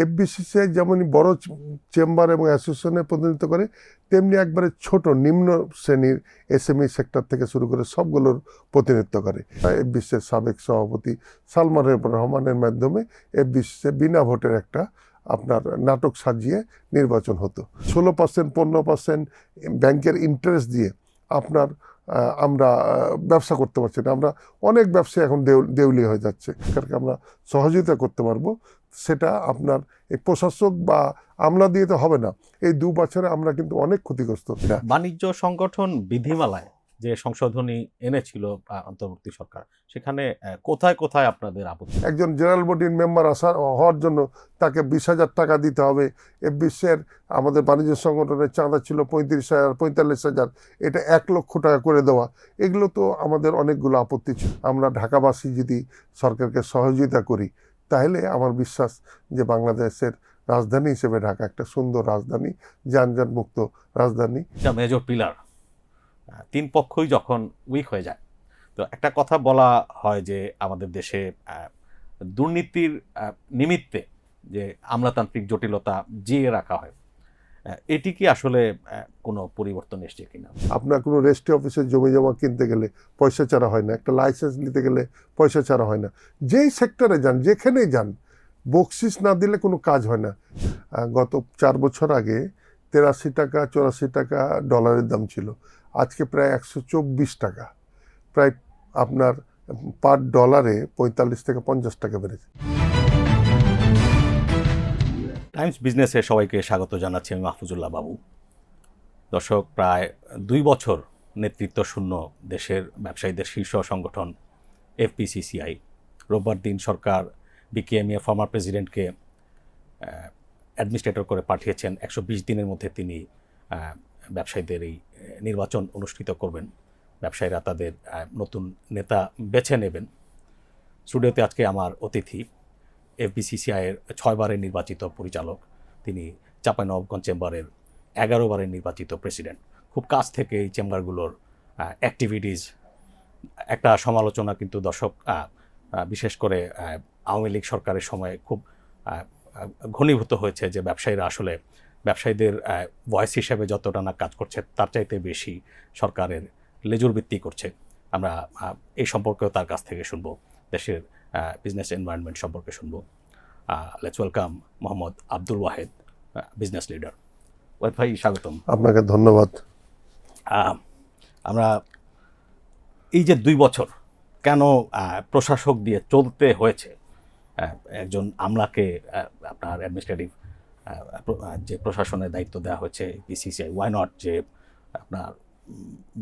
FBCCI যেমনই বড় chamber এবং অ্যাসোসিয়েশনে প্রতিনিধিত্ব করে, তেমনি একবারে ছোট নিম্ন শ্রেণীর এসএমই সেক্টর থেকে শুরু করে সবগুলোর প্রতিনিধিত্ব করে। এফবিসিসির সাবেক সভাপতি সালমান রহমানের মাধ্যমে এফবিসিসি বিনা ভোটের একটা আপনার নাটক সাজিয়ে নির্বাচন হতো। 16% 15% ব্যাংকের ইন্টারেস্ট দিয়ে আপনার আমরা ব্যবসা করতে পারছি না। আমরা অনেক ব্যবসায়ী এখন দেউলিয়া হয়ে যাচ্ছে। সরকারকে আমরা সহযোগিতা করতে পারবো, সেটা আপনার এই প্রশাসক বা আমলা দিয়ে তো হবে না। এই 2 বছরে আমরা কিন্তু অনেক ক্ষতিগ্রস্ত। বাণিজ্য সংগঠন বিধিমালায় যে সংশোধনী এনেছিল অন্তর্বর্তী সরকার, সেখানে কোথায় কোথায় আপনাদের আপত্তি? একজন জেনারেল বডির মেম্বার হওয়ার জন্য তাকে 20,000 টাকা দিতে হবে। এফবিসির আমাদের বাণিজ্য সংগঠনের চাঁদা ছিল 35,000 45,000, এটা 1 লক্ষ টাকা করে দেওয়া। এগুলো তো আমাদের অনেকগুলো আপত্তি ছিল। আমরা ঢাকাবাসী যদি সরকারকে সহযোগিতা করি, তাহলে আমার বিশ্বাস যে বাংলাদেশের রাজধানী হিসেবে ঢাকা একটা সুন্দর রাজধানী, যানজট মুক্ত রাজধানী। মেজর পিলার 3 পক্ষই যখন উইক হয়ে যায়, তো একটা কথা বলা হয় যে আমাদের দেশে দুর্নীতির নিমিত্তে যে আমলাতান্ত্রিক জটিলতা জিয়ে রাখা হয়, এটি কি আসলে কোনো পরিবর্তন এসছে কিনা? আপনার কোনো রেজিস্ট্রি অফিসে জমি জমা কিনতে গেলে পয়সা ছাড়া হয় না, একটা লাইসেন্স নিতে গেলে পয়সা ছাড়া হয় না। যেই সেক্টরে যান, যেখানেই যান, বকশিস না দিলে কোনো কাজ হয় না। গত 4 বছর আগে 83 টাকা 84 টাকা ডলারের দাম ছিল, আজকে প্রায় 124 টাকা, প্রায় আপনার পার ডলারে 45 থেকে 50 টাকা বেড়েছে। টাইমস বিজনেসে সবাইকে স্বাগত জানাচ্ছি, আমি মাহফুজুল্লাহ বাবু। দর্শক, প্রায় 2 বছর নেতৃত্ব শূন্য দেশের ব্যবসায়ীদের শীর্ষ সংগঠন এফবিসিসিআই, রোববার দিন সরকার বিকেএমইএ ফর্মার প্রেসিডেন্টকে অ্যাডমিনিস্ট্রেটর করে পাঠিয়েছেন। 120 দিনের মধ্যে তিনি ব্যবসায়ীদের এই নির্বাচন অনুষ্ঠিত করবেন। ব্যবসায়ীরা তাদের নতুন নেতা বেছে নেবেন। স্টুডিওতে আজকে আমার অতিথি এফবিসিসিআইয়ের 6 বারের নির্বাচিত পরিচালক, তিনি চাঁপাইনবাবগঞ্জ চেম্বারের 11 বারের নির্বাচিত প্রেসিডেন্ট। খুব কাছ থেকে এই চেম্বারগুলোর অ্যাক্টিভিটিস একটা সমালোচনা কিন্তু দর্শক, বিশেষ করে আওয়ামী লীগ সরকারের সময় খুব ঘনীভূত হয়েছে যে ব্যবসায়ীরা আসলে ব্যবসায়ীদের ভয়েস হিসেবে যতটা না কাজ করছে, তার চাইতে বেশি সরকারের লেজুর ভিত্তি করছে। আমরা এই সম্পর্কেও তার কাছ থেকে শুনবো, দেশের বিজনেস এনভায়রনমেন্ট সম্পর্কে শুনবো। Let's welcome Mohammad Abdul Wahed, business leader. Wahed ভাই, স্বাগতম। আপনাকে ধন্যবাদ। আমরা এই যে 2 বছর কেন প্রশাসক দিয়ে চলতে হয়েছে, একজন আমলাকে আপনার অ্যাডমিনিস্ট্রেটিভ যে প্রশাসনের দায়িত্ব দেওয়া হয়েছে বিসিসিআই, ওয়াই নট যে আপনার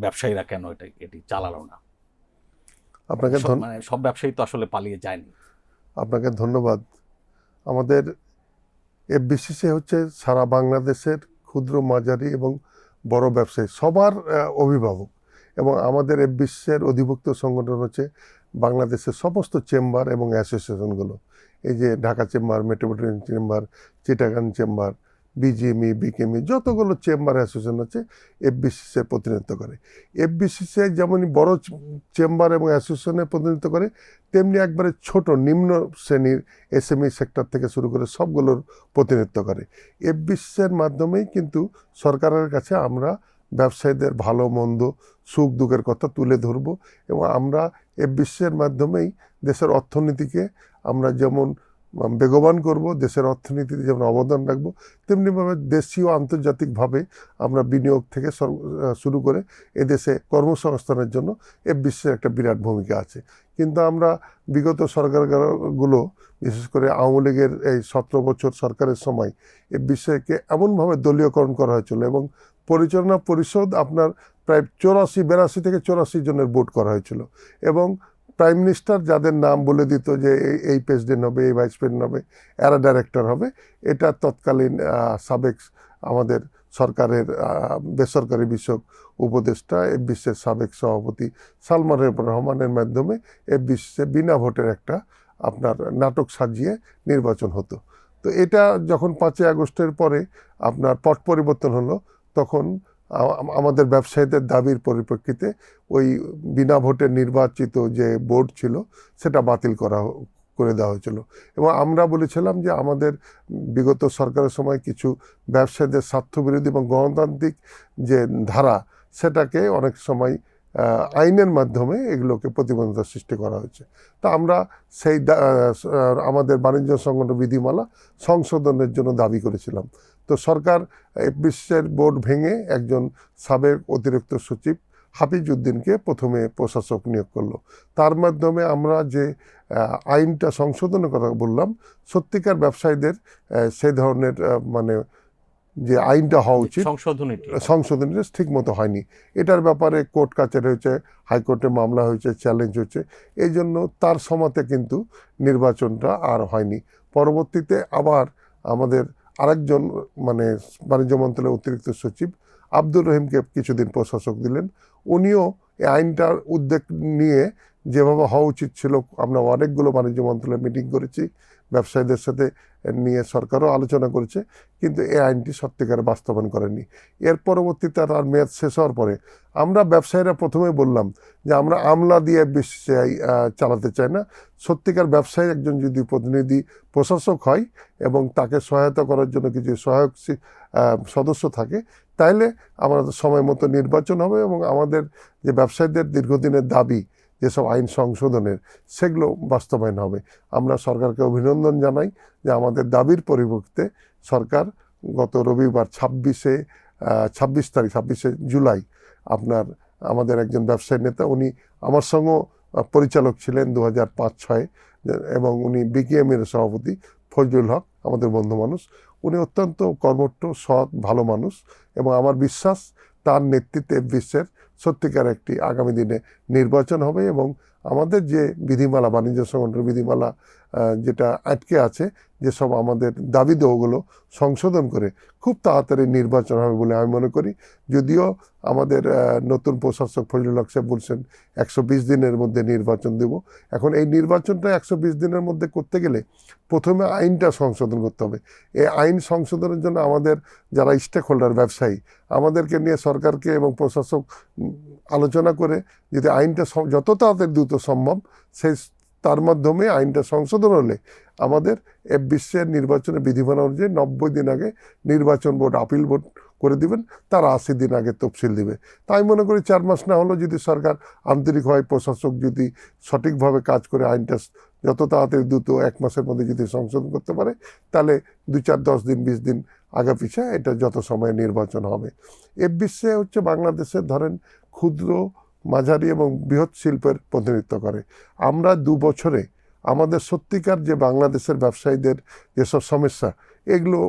ব্যবসায়ীরা কেন এটি চালালো না? আপনাকে মানে সব ব্যবসায়ী তো আসলে পালিয়ে যায়নি। আপনাকে ধন্যবাদ। আমাদের এফবিসিসি হচ্ছে সারা বাংলাদেশের ক্ষুদ্র মাঝারি এবং বড় ব্যবসায়ী সবার অভিভাবক, এবং আমাদের এফবিসিসির অধিভুক্ত সংগঠন হচ্ছে বাংলাদেশের সমস্ত চেম্বার এবং অ্যাসোসিয়েশনগুলো। এই যে Dhaka chamber, metropolitan chamber, Chittagong chamber, BGMEA, BKMEA, যতগুলো চেম্বার অ্যাসোসিয়েশন আছে এফবিসিসির প্রতিনিধিত্ব করে। এফবিসিসিআই যেমনই বড় চেম্বার এবং অ্যাসোসিয়েশনে প্রতিনিধিত্ব করে, তেমনি একবারে ছোট নিম্ন শ্রেণীর এসএমই সেক্টর থেকে শুরু করে সবগুলোর প্রতিনিধিত্ব করে। এফবিসিসির মাধ্যমেই কিন্তু সরকারের কাছে আমরা ব্যবসায়ীদের ভালো মন্দ সুখ দুঃখের কথা তুলে ধরব, এবং আমরা এফবিসিসির মাধ্যমেই দেশের অর্থনীতিকে আমরা যেমন বেগবান করব, দেশের অর্থনীতিতে যেমন অবদান রাখবো, তেমনিভাবে দেশীয় আন্তর্জাতিকভাবে আমরা বিনিয়োগ থেকে শুরু করে এদেশে কর্মসংস্থানের জন্য এফবিসিসির একটা বিরাট ভূমিকা আছে। কিন্তু আমরা বিগত সরকারগুলো, বিশেষ করে আওয়ামী লীগের এই 17 বছর সরকারের সময় এফবিসিসিকে এমনভাবে দলীয়করণ করা হয়েছিল, এবং পরিচালনা পরিষদ আপনার প্রায় 82 থেকে 84 জনের বোর্ড করা হয়েছিল, এবং প্রাইম মিনিস্টার যাদের নাম বলে দিত যে এই প্রেসিডেন্ট হবে, এই ভাইস প্রেসিডেন্ট হবে, এরা ডাইরেক্টর হবে। এটা তৎকালীন সাবেক আমাদের সরকারের বেসরকারি বিষয়ক উপদেষ্টা এফবিসির সাবেক সভাপতি সালমান রহমানের মাধ্যমে এফবিসি বিনা ভোটের একটা আপনার নাটক সাজিয়ে নির্বাচন হতো। তো এটা যখন 5ই আগস্টের পরে আপনার পট পরিবর্তন হলো, তখন আমাদের ব্যবসায়ীদের দাবির পরিপ্রেক্ষিতে ওই বিনা ভোটে নির্বাচিত যে বোর্ড ছিল সেটা বাতিল করে দেওয়া হয়েছিল। এবং আমরা বলেছিলাম যে আমাদের বিগত সরকারের সময় কিছু ব্যবসায়ীদের স্বার্থবিরোধী এবং গণতান্ত্রিক যে ধারা, সেটাকে অনেক সময় আইনের মাধ্যমে এগুলোকে প্রতিবন্ধকতা সৃষ্টি করা হয়েছে। তা আমরা সেই আমাদের বাণিজ্য সংগঠন বিধিমালা সংশোধনের জন্য দাবি করেছিলাম। তো সরকার এফবিসিসিআই বোর্ড ভেঙে একজন সাবেক অতিরিক্ত সচিব হাফিজ উদ্দিনকে প্রথমে প্রশাসক নিয়োগ করলো। তার মাধ্যমে আমরা যে আইনটা সংশোধনের কথা বললাম, সত্যিকার ব্যবসায়ীদের সেই ধরনের মানে যে আইনটা হওয়া উচিত সংশোধনীটা ঠিক মতো হয়নি। এটার ব্যাপারে কোর্ট কাছারি হয়েছে, হাইকোর্টে মামলা হয়েছে, চ্যালেঞ্জ হয়েছে। এই জন্য তার সময়তে কিন্তু নির্বাচনটা আর হয়নি। পরবর্তীতে আবার আমাদের আরেকজন মানে বাণিজ্য মন্ত্রণালয়ের অতিরিক্ত সচিব আব্দুর রহিমকে কিছুদিন প্রশাসক দিলেন। উনিও এই আইনটার উদ্যোগ নিয়ে যেভাবে হওয়া উচিত ছিল, আমরা অনেকগুলো বাণিজ্য মন্ত্রণালয়ে মিটিং করেছি, ব্যবসায়ীদের সাথে নিয়ে সরকারও আলোচনা করেছে, কিন্তু এই আইনটি সত্যিকারে বাস্তবায়ন করেনি। এর পরবর্তীতে তার মেয়াদ শেষ হওয়ার পরে আমরা ব্যবসায়ীরা প্রথমে বললাম যে আমরা আমলা দিয়ে বিসিসিআই চালাতে চাই না। সত্যিকার ব্যবসায়ী একজন যদি প্রতিনিধি প্রশাসক হয় এবং তাকে সহায়তা করার জন্য কিছু সহায়ক সদস্য থাকে, তাইলে আমাদের সময় মতো নির্বাচন হবে এবং আমাদের যে ব্যবসায়ীদের দীর্ঘদিনের দাবি যেসব আইন সংশোধনের, সেগুলো বাস্তবায়ন হবে। আমরা সরকারকে অভিনন্দন জানাই যে আমাদের দাবির পরিপ্রেক্ষিতে সরকার গত রবিবার 26শে জুলাই আপনার আমাদের একজন ব্যবসায়ী নেতা, উনি আমার সঙ্গে পরিচালক ছিলেন 2005-06, এবং উনি বিকেএমের সভাপতি ফজলুল হক, আমাদের বন্ধু মানুষ। উনি অত্যন্ত কর্মঠ, সৎ, ভালো মানুষ, এবং আমার বিশ্বাস তার নেতৃত্বে বিশ্বের সত্যিকার একটি আগামী দিনে নির্বাচন হবে এবং আমাদের যে বিধিমালা, বাণিজ্য সংগঠনের বিধিমালা যেটা আটকে আছে, যেসব আমাদের দাবি দেওয়াগুলো সংশোধন করে খুব তাড়াতাড়ি নির্বাচন হবে বলে আমি মনে করি। যদিও আমাদের নতুন প্রশাসক ফজলুল হক সাহেব বলছেন 120 দিনের মধ্যে নির্বাচন দেব। এখন এই নির্বাচনটা 120 দিনের মধ্যে করতে গেলে প্রথমে আইনটা সংশোধন করতে হবে। এই আইন সংশোধনের জন্য আমাদের যারা স্টেক হোল্ডার, ব্যবসায়ী, আমাদেরকে নিয়ে সরকারকে এবং প্রশাসক আলোচনা করে যদি আইনটা যত তাড়াতাড়ি দ্রুত সম্ভব সেই তার মাধ্যমে আইনটা সংশোধন হলে আমাদের এফবিসিসিআই নির্বাচনের বিধিমালা অনুযায়ী 90 দিন আগে নির্বাচন বোর্ড আপিল বোর্ড করে দিবেন, তারা 80 দিন আগে তফসিল দিবে। তাই মনে করি 4 মাস না হলেও যদি সরকার আন্তরিক হয়, প্রশাসক যদি সঠিকভাবে কাজ করে আইনটা যত তাড়াতাড়ি দ্রুত 1 মাসের মধ্যে যদি সংশোধন করতে পারে, তাহলে 2, 4, 10 দিন 20 দিন আগা পিছা এটা যত সময়ে নির্বাচন হবে। এফবিসিসিআই হচ্ছে বাংলাদেশের ধরেন ক্ষুদ্র, মাঝারি এবং বৃহৎ শিল্পের প্রতিনিধিত্ব করে। আমরা 2 বছরে আমাদের সত্যিকার যে বাংলাদেশের ব্যবসায়ীদের যেসব সমস্যা, এগুলো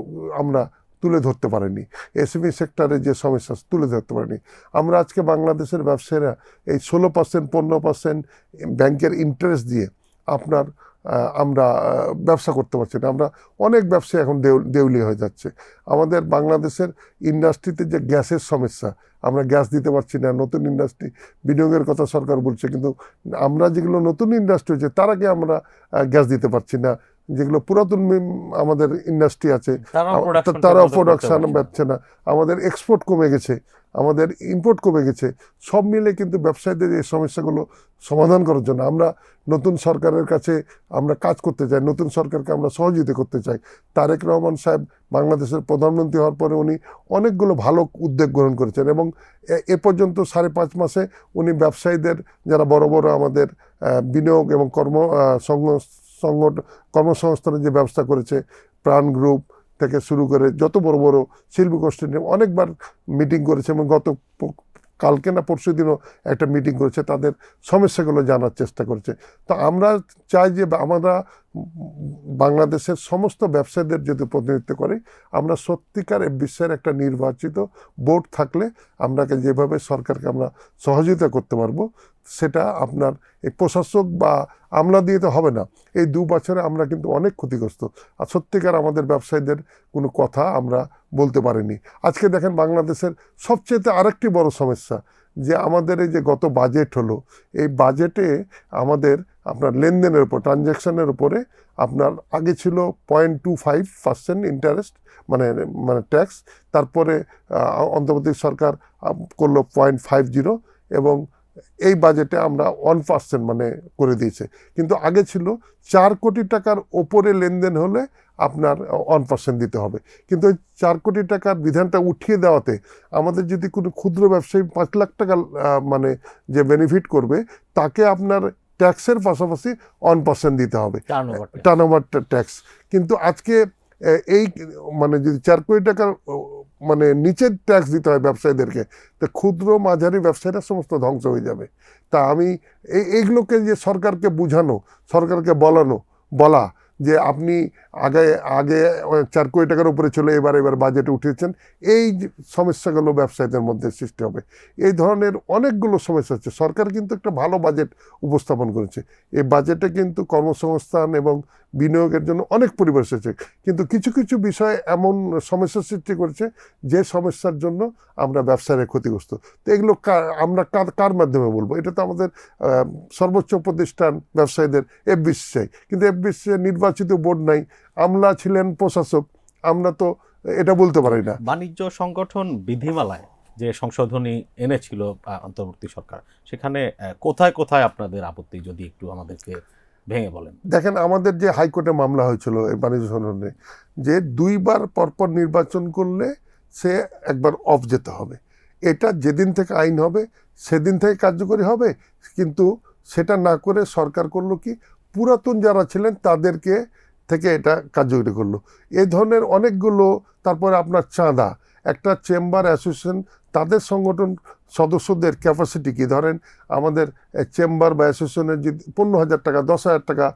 আমরা তুলে ধরতে পারিনি। এসএমই সেক্টরে যে সমস্যা তুলে ধরতে পারিনি। আমরা আজকে বাংলাদেশের ব্যবসায়ীরা এই 16%, 15% ব্যাংকের ইন্টারেস্ট দিয়ে আপনার আমরা ব্যবসা করতে পারছি না। আমরা অনেক ব্যবসা এখন দেউলিয়া হয়ে যাচ্ছে। আমাদের বাংলাদেশের ইন্ডাস্ট্রিতে যে গ্যাসের সমস্যা, আমরা গ্যাস দিতে পারছি না। নতুন ইন্ডাস্ট্রি বিনিয়োগের কথা সরকার বলছে, কিন্তু আমরা যেগুলো নতুন ইন্ডাস্ট্রি হচ্ছে তার আগে আমরা গ্যাস দিতে পারছি না। যেগুলো পুরাতন আমাদের ইন্ডাস্ট্রি আছে তারাও প্রোডাকশন পাচ্ছে না। আমাদের এক্সপোর্ট কমে গেছে, আমাদের ইম্পোর্ট কমে গেছে। সব মিলে কিন্তু ব্যবসায়ীদের এই সমস্যাগুলো সমাধান করার জন্য আমরা নতুন সরকারের কাছে আমরা কাজ করতে চাই, নতুন সরকারকে আমরা সহযোগিতা করতে চাই। তারেক রহমান সাহেব বাংলাদেশের প্রধানমন্ত্রী হওয়ার পরে উনি অনেকগুলো ভালো উদ্যোগ গ্রহণ করেছেন এবং এ পর্যন্ত 5.5 মাসে উনি ব্যবসায়ীদের যারা বড় বড় আমাদের বিনিয়োগ এবং কর্মসংস্থানের যে ব্যবস্থা করেছে, প্রাণ গ্রুপ থেকে শুরু করে যত বড় বড় শিল্প গোষ্ঠী নিয়ে অনেকবার মিটিং করেছে এবং কালকে না পরশু দিনও একটা মিটিং করেছে, তাদের সমস্যাগুলো জানার চেষ্টা করেছে। তো আমরা চাই যে আমরা বাংলাদেশের সমস্ত ব্যবসায়ীদের যদি প্রতিনিধিত্ব করে, আমরা সত্যিকার বিশ্বের একটা নির্বাচিত বোর্ড থাকলে আমরা যেভাবে সরকারকে আমরা সহযোগিতা করতে পারবো, সেটা আপনার এই প্রশাসক বা আমলা দিয়ে তো হবে না। এই 2 বছরে আমরা কিন্তু অনেক ক্ষতিগ্রস্ত, আর সত্যিকার আমাদের ব্যবসায়ীদের কোনো কথা আমরা বলতে পারিনি। আজকে দেখেন বাংলাদেশের সবচেয়ে আরেকটি বড় সমস্যা যে আমাদের এই যে গত বাজেট হলো, এই বাজেটে আমাদের আপনার লেনদেনের উপর, ট্রানজ্যাকশনের উপরে আপনার আগে ছিল 0.25% ইন্টারেস্ট মানে ট্যাক্স, তারপরে অন্তর্বর্তী সরকার করলো 0.50 এবং এই বাজেটে আমরা 1% মানে করে দিয়েছে, কিন্তু আগে ছিল 4 কোটি টাকার ওপরে লেনদেন হলে আপনার 1% দিতে হবে। কিন্তু ওই 4 কোটি টাকার বিধানটা উঠিয়ে দেওয়াতে আমাদের যদি কোনো ক্ষুদ্র ব্যবসায়ী 5 লাখ টাকা মানে যে বেনিফিট করবে, তাকে আপনার ট্যাক্সের পাশাপাশি 1% দিতে হবে, টার্নওভার ট্যাক্স। কিন্তু আজকে এই মানে যদি 4 কোটি টাকার মানে নিচের ট্যাক্স দিতে হয় ব্যবসায়ীদেরকে, তো ক্ষুদ্র মাঝারি ব্যবসায়ীরা সমস্ত ধ্বংস হয়ে যাবে। তা আমি এইগুলোকে যে সরকারকে বুঝানো, সরকারকে বলা যে আপনি আগে আগে 4 কোটি টাকার উপরে ছিল, এবার বাজেটে উঠিয়েছেন, এই সমস্যাগুলো ব্যবসায়ীদের মধ্যে সৃষ্টি হবে। এই ধরনের অনেকগুলো সমস্যা আছে। সরকার কিন্তু একটা ভালো বাজেট উপস্থাপন করেছে। এই বাজেটে কিন্তু কর্মসংস্থান এবং বিনিয়োগের জন্য অনেক পরিবেশ এসেছে, কিন্তু কিছু কিছু বিষয় এমন সমস্যার সৃষ্টি করেছে যে সমস্যার জন্য আমরা ব্যবসায়ীরা ক্ষতিগ্রস্ত। তো এগুলো আমরা কার মাধ্যমে বলবো? এটা তো আমাদের সর্বোচ্চ প্রতিষ্ঠান ব্যবসায়ীদের এফবিসিসিআই, কিন্তু এফবিসিসিআই নির্বাচিত বোর্ড নাই, আমলা ছিলেন প্রশাসক, আমরা তো এটা বলতে পারি না। বাণিজ্য সংগঠন বিধিমালায় যে সংশোধনী এনেছিল অন্তর্বর্তী সরকার, সেখানে কোথায় কোথায় আপনাদের আপত্তি, যদি একটু আমাদেরকে ভেঙে বলেন। দেখেন, আমাদের যে হাইকোর্টে মামলা হয়েছিল এই বাণিজ্য সংগঠনে, যে 2বার পরপর নির্বাচন করলে সে একবার অফ যেতে হবে, এটা যেদিন থেকে আইন হবে সেদিন থেকে কার্যকরী হবে। কিন্তু সেটা না করে সরকার করলো কি, পুরাতন যারা ছিলেন তাদেরকে থেকে এটা কার্যকরী করলো। এই ধরনের অনেকগুলো। তারপরে আপনার চাঁদা, একটা চেম্বার অ্যাসোসিয়েশন, তাদের সংগঠন সদস্যদের ক্যাপাসিটি কি, ধরেন আমাদের চেম্বার বা অ্যাসোসিয়েশনের যদি 15,000 টাকা 10,000 টাকা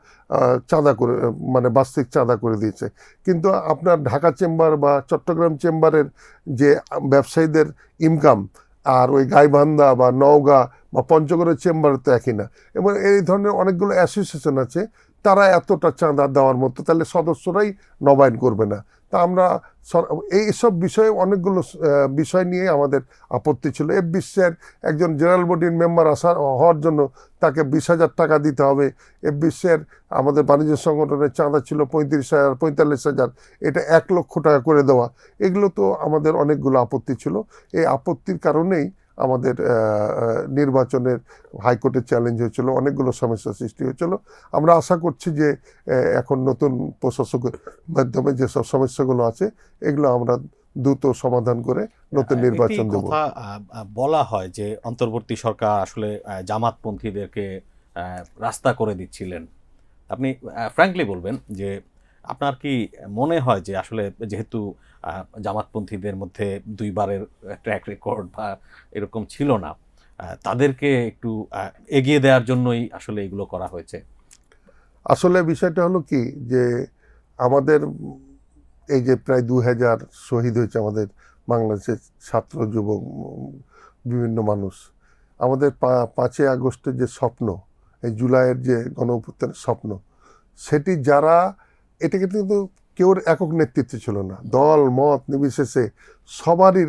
চাঁদা করে মানে বার্ষিক চাঁদা করে দিয়েছে, কিন্তু আপনার ঢাকা চেম্বার বা চট্টগ্রাম চেম্বারের যে ব্যবসায়ীদের ইনকাম আর ওই গাইবান্ধা বা নওগাঁ বা পঞ্চগড়ের চেম্বার তো একই না। এবং এই ধরনের অনেকগুলো অ্যাসোসিয়েশন আছে, তারা এতটা চাঁদা দেওয়ার মতো, তাহলে সদস্যরাই নবায়ন করবে না। তা আমরা এইসব বিষয়ে অনেকগুলো বিষয় নিয়ে আমাদের আপত্তি ছিল। এফবিসিসিআইয়ের একজন জেনারেল বডির মেম্বার হওয়ার জন্য তাকে 20,000 টাকা দিতে হবে। এফবিসিসিআইয়ের আমাদের বাণিজ্য সংগঠনের চাঁদা ছিল 35,000 45,000, এটা 1 লক্ষ টাকা করে দেওয়া। এগুলো তো আমাদের অনেকগুলো আপত্তি ছিল। এই আপত্তির কারণেই আমাদের নির্বাচনের হাইকোর্টে চ্যালেঞ্জ হয়েছিল, অনেকগুলো সমস্যার সৃষ্টি হয়েছিল। আমরা আশা করছি যে এখন নতুন প্রশাসকের মাধ্যমে যেসব সমস্যাগুলো আছে এগুলো আমরা দ্রুত সমাধান করে নতুন নির্বাচন দেব। কথা বলা হয় যে অন্তর্বর্তী সরকার আসলে জামাতপন্থীদেরকে রাস্তা করে দিচ্ছিলেন। আপনি ফ্র্যাঙ্কলি বলবেন যে আপনার কি মনে হয় যে আসলে যেহেতু জামাতপন্থীদের মধ্যে 2বারের ট্র্যাক রেকর্ড বা এরকম ছিল না, তাদেরকে একটু এগিয়ে দেওয়ার জন্যই আসলে এগুলো করা হয়েছে? আসলে বিষয়টা হলো কি, যে আমাদের এই যে প্রায় 2,000 শহীদ হয়েছে আমাদের বাংলাদেশের ছাত্র যুবক বিভিন্ন মানুষ, আমাদের 5ই আগস্টের যে স্বপ্ন, এই জুলাইয়ের যে গণঅভ্যুত্থানের স্বপ্ন, সেটি যারা, এটাকে কিন্তু কেউর একক নেতৃত্ব ছিল না, দল মত নির্বিশেষে সবারই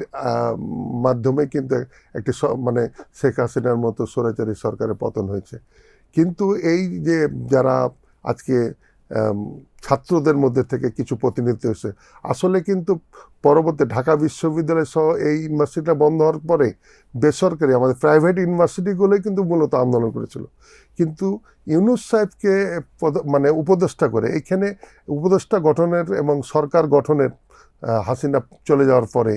মাধ্যমে কিন্তু একটি মানে শেখ হাসিনার মতো স্বৈরাচারী সরকারের পতন হয়েছে। কিন্তু এই যে যারা আজকে ছাত্রদের মধ্যে থেকে কিছু প্রতিনিধিত্ব হয়েছে, আসলে কিন্তু পরবর্তী ঢাকা বিশ্ববিদ্যালয় সহ এই ইউনিভার্সিটিটা বন্ধ হওয়ার পরে বেসরকারি আমাদের প্রাইভেট ইউনিভার্সিটিগুলোই কিন্তু মূলত আন্দোলন করেছিল। কিন্তু ইউনূস সাহেবকে মানে উপদেষ্টা করে, এখানে উপদেষ্টা গঠনের এবং সরকার গঠনের হাসিনা চলে যাওয়ার পরে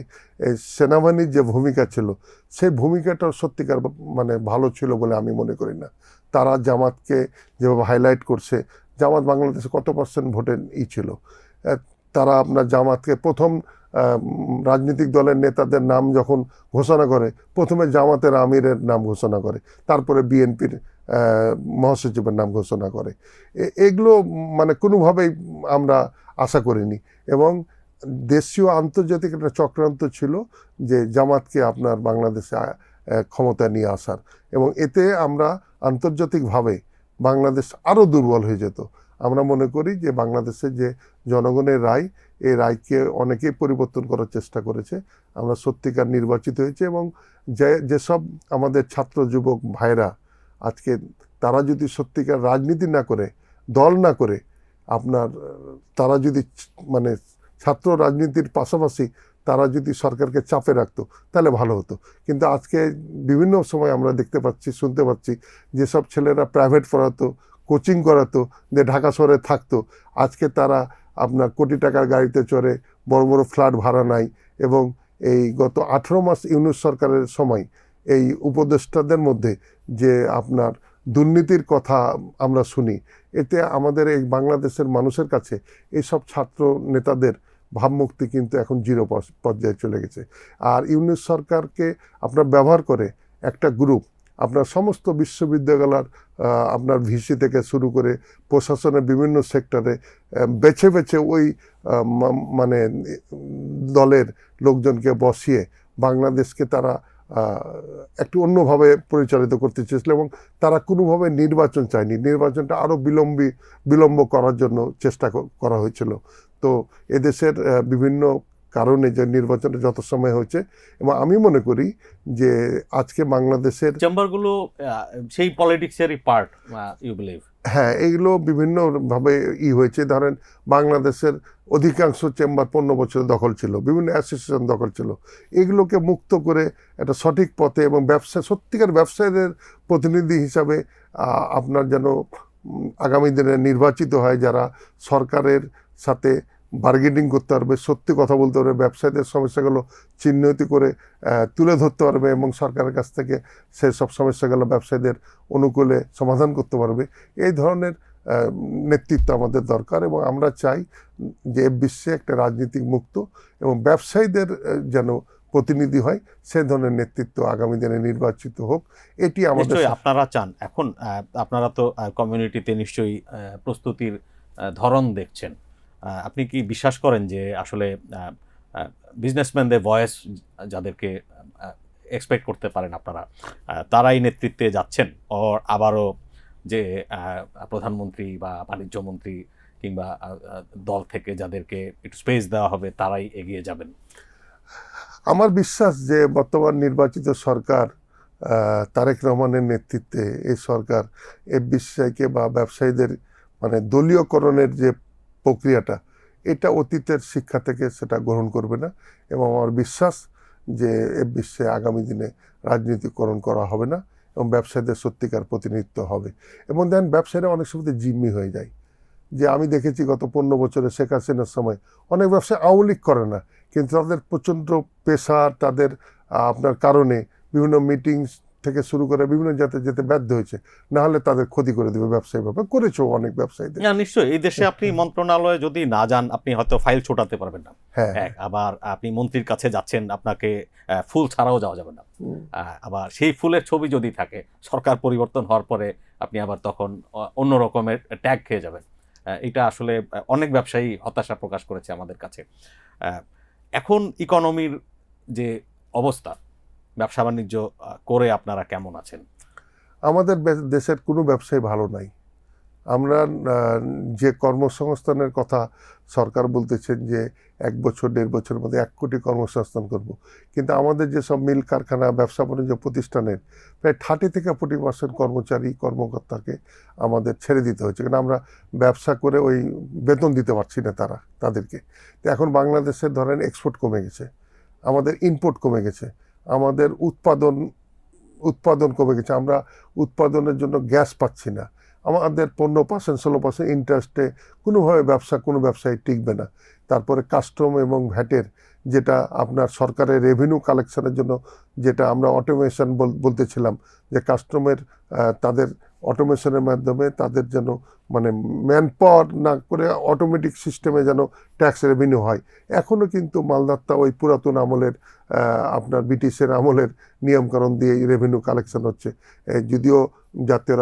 এই সেনাবাহিনীর যে ভূমিকা ছিল, সেই ভূমিকাটা সত্যিকার মানে ভালো ছিল বলে আমি মনে করি না। তারা জামাতকে যেভাবে হাইলাইট করছে, জামাত বাংলাদেশে কত % ভোটের ছিল, তারা আপনার জামাতকে প্রথম রাজনৈতিক দলের নেতাদের নাম যখন ঘোষণা করে, প্রথমে জামাতের আমিরের নাম ঘোষণা করে, তারপরে বিএনপির মহাসচিবের নাম ঘোষণা করে। এগুলো মানে কোনোভাবেই আমরা আশা করিনি। এবং দেশীয় আন্তর্জাতিক একটা চক্রান্ত ছিল যে জামাতকে আপনার বাংলাদেশে ক্ষমতায় নিয়ে আসার, এবং এতে আমরা আন্তর্জাতিকভাবে বাংলাদেশ আরও দুর্বল হয়ে যেত। আমরা মনে করি যে বাংলাদেশের যে জনগণের রায়, এই রায়কে অনেকেই পরিবর্তন করার চেষ্টা করেছে। আমরা সত্যিকার নির্বাচিত হয়েছে, এবং যেসব আমাদের ছাত্র যুবক ভাইরা আজকে, তারা যদি সত্যিকার রাজনীতি না করে, দল না করে, আপনার তারা যদি মানে ছাত্র রাজনীতির পাশাপাশি তারা যদি সরকারকে চাপে রাখতো তাহলে ভালো হতো। কিন্তু আজকে বিভিন্ন সময় আমরা দেখতে পাচ্ছি, শুনতে পাচ্ছি, যেসব ছেলেরা প্রাইভেট পড়াতো, কোচিং করাতো, যে ঢাকা শহরে থাকতো, আজকে তারা আপনার কোটি টাকার গাড়িতে চড়ে, বড় বড় ফ্ল্যাট ভাড়া নাই। এবং এই গত 18 মাস ইউনূস সরকারের সময় এই উপদেষ্টাদের মধ্যে যে আপনার দুর্নীতির কথা আমরা শুনি, এতে আমাদের এই বাংলাদেশের মানুষের কাছে এইসব ছাত্র নেতাদের ভাবমূর্তি কিন্তু এখন জিরো পর্যায়ে চলে গেছে। আর ইউনূস সরকারকে আপনার ব্যবহার করে একটা গ্রুপ আপনার সমস্ত বিশ্ববিদ্যালয়ের আপনার ভিসি থেকে শুরু করে প্রশাসনের বিভিন্ন সেক্টরে বেছে বেছে ওই মানে দলের লোকজনকে বসিয়ে বাংলাদেশকে তারা একটু অন্যভাবে পরিচালিত করতে চেয়েছিল। এবং তারা কোনোভাবে নির্বাচন চায়নি, নির্বাচনটা আরও বিলম্ব করার জন্য চেষ্টা করা হয়েছিল। তো এদেশের বিভিন্ন কারণে যে নির্বাচনে যত সময় হয়েছে, এবং আমি মনে করি যে আজকে বাংলাদেশের চেম্বারগুলো সেই পলিটিক্সেরই পার্ট, ইউ বিলিভ? হ্যাঁ, এইগুলো বিভিন্নভাবে হয়েছে। ধরেন বাংলাদেশের অধিকাংশ চেম্বার 15 বছর দখল ছিল, বিভিন্ন অ্যাসোসিয়েশন দখল ছিল। এগুলোকে মুক্ত করে একটা সঠিক পথে এবং সত্যিকার ব্যবসায়ীদের প্রতিনিধি হিসাবে আপনার যেন আগামী দিনে নির্বাচিত হয়, যারা সরকারের সাথে বার্গেনিং করতে পারবে, সত্যি কথা বলতে পারবে, ব্যবসায়ীদের সমস্যাগুলো চিহ্নিত করে তুলে ধরতে পারবে এবং সরকারের কাছ থেকে সেসব সমস্যাগুলো ব্যবসায়ীদের অনুকূলে সমাধান করতে পারবে। এই ধরনের নেতৃত্ব আমাদের দরকার। এবং আমরা চাই যে বিশ্বে একটা রাজনীতিক মুক্ত এবং ব্যবসায়ীদের যেন প্রতিনিধি হয়, সে ধরনের নেতৃত্ব আগামী দিনে নির্বাচিত হোক, এটি আমাদের। আপনারা চান। এখন আপনারা তো কমিউনিটিতে নিশ্চয়ই প্রস্তুতির ধরন দেখছেন। আপনি কি বিশ্বাস করেন যে আসলে বিজনেসম্যানদের ভয়েস যাদেরকে এক্সপেক্ট করতে পারেন আপনারা, তারাই নেতৃত্বে যাচ্ছেন, ওর আবারও যে প্রধানমন্ত্রী বা বাণিজ্য মন্ত্রী কিংবা দল থেকে যাদেরকে একটু স্পেস দেওয়া হবে তারাই এগিয়ে যাবেন? আমার বিশ্বাস যে বর্তমান নির্বাচিত সরকার, তারেক রহমানের নেতৃত্বে এই সরকার এফবিসিসিআইকে বা ব্যবসায়ীদের মানে দলীয়করণের যে প্রক্রিয়াটা, এটা অতীতের শিক্ষা থেকে সেটা গ্রহণ করবে না। এবং আমার বিশ্বাস যে এফবিসিসিআই আগামী দিনে রাজনীতিকরণ করা হবে না এবং ব্যবসায়ীদের সত্যিকার প্রতিনিধিত্ব হবে। এবং দেন ব্যবসায়ীরা অনেক সময় জিম্মি হয়ে যায়। যে আমি দেখেছি গত 15 বছরে শেখ হাসিনার সময় অনেক ব্যবসায়ী আওয়ামী লীগ করে না, কিন্তু তাদের প্রচণ্ড প্রেশার, তাদের আপনার কারণে বিভিন্ন মিটিংস থেকে শুরু করে বিভিন্ন জায়গাতে যেতে বাধ্য হয়েছে, না হলে তাদের ক্ষতি করে দেবে ব্যবসায়ী ব্যাপার করেছেও অনেক ব্যবসায়ীদের। না, নিশ্চয়ই এই দেশে আপনি মন্ত্রণালয়ে যদি না যান, আপনি হয়তো ফাইল ছোটাতে পারবেন না। হ্যাঁ, আবার আপনি মন্ত্রীর কাছে যাচ্ছেন, আপনাকে ফুল ছাড়াও যাওয়া যাবে না। আবার সেই ফুলের ছবি যদি থাকে, সরকার পরিবর্তন হওয়ার পরে আপনি আবার তখন অন্য রকমের ট্যাগ খেয়ে যাবেন। এটা আসলে অনেক ব্যবসায়ী হতাশা প্রকাশ করেছে আমাদের কাছে। এখন ইকোনমির যে অবস্থা, ব্যবসা বাণিজ্য করে আপনারা কেমন আছেন? আমাদের দেশের কোনো ব্যবসায়ী ভালো নাই। আমরা যে কর্মসংস্থানের কথা সরকার বলতেছেন যে 1 বছর 1.5 বছরের মধ্যে 1 কোটি কর্মসংস্থান করব, কিন্তু আমাদের যেসব মিল কারখানা, ব্যবসা বাণিজ্য প্রতিষ্ঠানের প্রায় 30 থেকে 40% কর্মচারী কর্মকর্তাকে আমাদের ছেড়ে দিতে হয়েছে, কারণ আমরা ব্যবসা করে ওই বেতন দিতে পারছি না তাদেরকে। তো এখন বাংলাদেশের ধরেন এক্সপোর্ট কমে গেছে, আমাদের ইম্পোর্ট কমে গেছে, আমাদের উৎপাদন কমে গেছে, আমরা উৎপাদনের জন্য গ্যাস পাচ্ছি না, আমাদের 15% 16% ইন্টারেস্টে কোনোভাবে কোনো ব্যবসায়ী টিকবে না। তারপরে কাস্টম এবং ভ্যাটের যেটা আপনার সরকারের রেভিনিউ কালেকশনের জন্য যেটা আমরা অটোমেশন বলতেছিলাম, যে কাস্টমের তাদের অটোমেশনের মাধ্যমে তাদের যেন মানে ম্যান পাওয়ার না করে অটোমেটিক সিস্টেমে যেন ট্যাক্স রেভিনিউ হয়, এখনও কিন্তু মালদাত্তা ওই পুরাতন আমলের আপনার ব্রিটিশের আমলের নিয়মকানুন দিয়ে রেভিনিউ কালেকশন হচ্ছে। যদিও জাতীয়